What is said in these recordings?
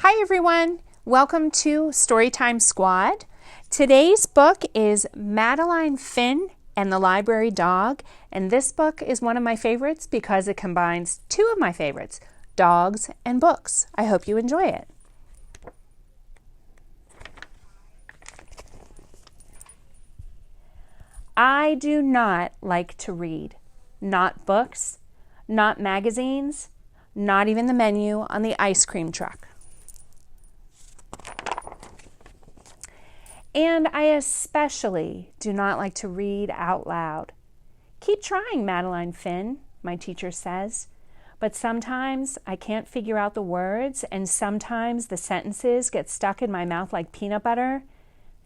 Hi everyone, welcome to Storytime Squad. Today's book is Madeline, Finn, and the Library Dog, and this book is one of my favorites because it combines two of my favorites, dogs and books. I hope you enjoy it. I do not like to read, not books, not magazines, not even the menu on the ice cream truck. And I especially do not like to read out loud. Keep trying, Madeline, Finn, my teacher says. But sometimes I can't figure out the words, and sometimes the sentences get stuck in my mouth like peanut butter,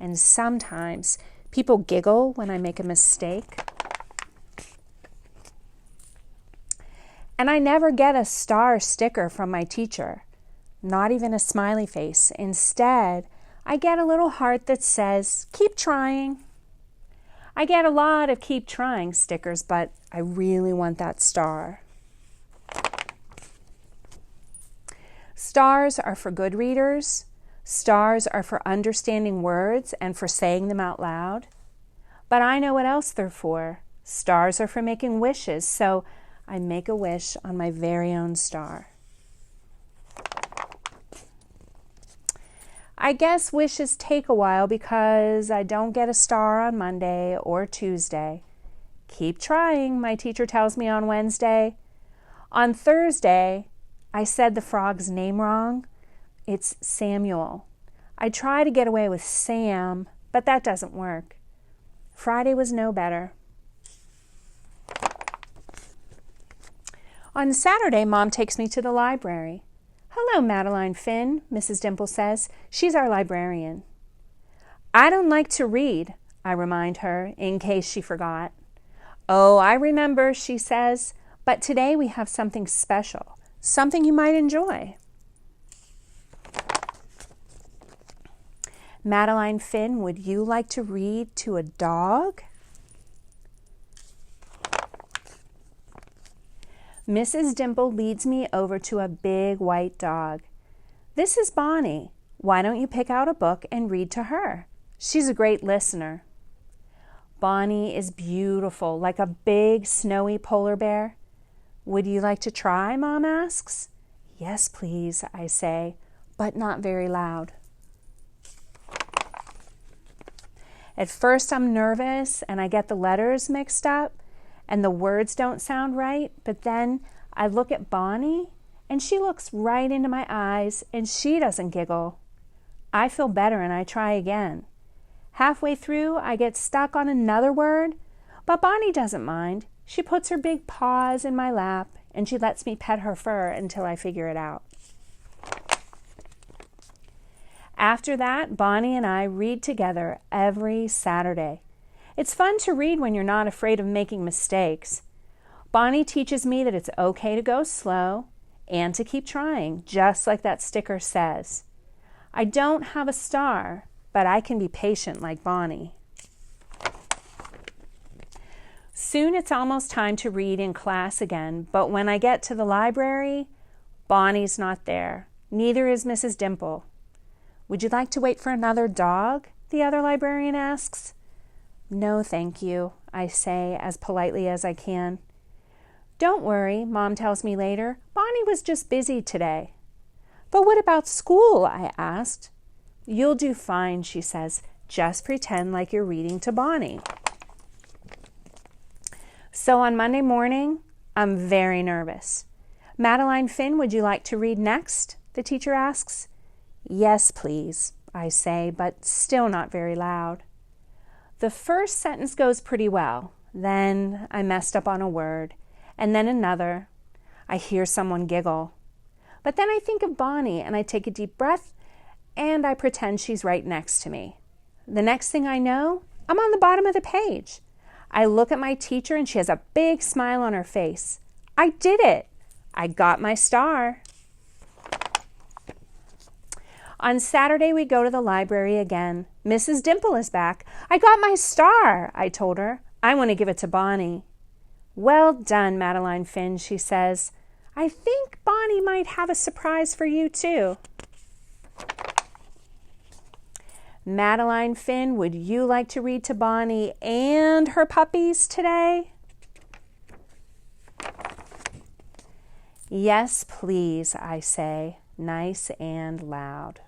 and sometimes people giggle when I make a mistake. And I never get a star sticker from my teacher, not even a smiley face. Instead, I get a little heart that says, keep trying. I get a lot of keep trying stickers, but I really want that star. Stars are for good readers. Stars are for understanding words and for saying them out loud. But I know what else they're for. Stars are for making wishes, so I make a wish on my very own star. I guess wishes take a while because I don't get a star on Monday or Tuesday. Keep trying, my teacher tells me on Wednesday. On Thursday, I said the frog's name wrong. It's Samuel. I try to get away with Sam, but that doesn't work. Friday was no better. On Saturday, Mom takes me to the library. Hello, Madeline, Finn, Mrs. Dimple says. She's our librarian. I don't like to read, I remind her, in case she forgot. Oh, I remember, she says, but today we have something special, something you might enjoy. Madeline, Finn, would you like to read to a dog? Mrs. Dimple leads me over to a big white dog. This is Bonnie. Why don't you pick out a book and read to her? She's a great listener. Bonnie is beautiful, like a big snowy polar bear. Would you like to try, Mom asks. Yes, please, I say, but not very loud. At first I'm nervous and I get the letters mixed up and the words don't sound right, but then I look at Bonnie and she looks right into my eyes and she doesn't giggle. I feel better and I try again. Halfway through, I get stuck on another word, but Bonnie doesn't mind. She puts her big paws in my lap and she lets me pet her fur until I figure it out. After that, Bonnie and I read together every Saturday. It's fun to read when you're not afraid of making mistakes. Bonnie teaches me that it's okay to go slow and to keep trying, just like that sticker says. I don't have a star, but I can be patient like Bonnie. Soon it's almost time to read in class again, but when I get to the library, Bonnie's not there. Neither is Mrs. Dimple. Would you like to wait for another dog? The other librarian asks. No, thank you, I say as politely as I can. Don't worry, Mom tells me later. Bonnie was just busy today. But what about school? I asked. You'll do fine, she says. Just pretend like you're reading to Bonnie. So on Monday morning, I'm very nervous. Madeline, Finn, would you like to read next? The teacher asks. Yes, please, I say, but still not very loud. The first sentence goes pretty well. Then I messed up on a word, and then another. I hear someone giggle. But then I think of Bonnie, and I take a deep breath, and I pretend she's right next to me. The next thing I know, I'm on the bottom of the page. I look at my teacher, and she has a big smile on her face. I did it. I got my star. On Saturday, we go to the library again. Mrs. Dimple is back. I got my star, I told her. I want to give it to Bonnie. Well done, Madeline, Finn, she says. I think Bonnie might have a surprise for you, too. Madeline Finn, would you like to read to Bonnie and her puppies today? Yes, please, I say, nice and loud.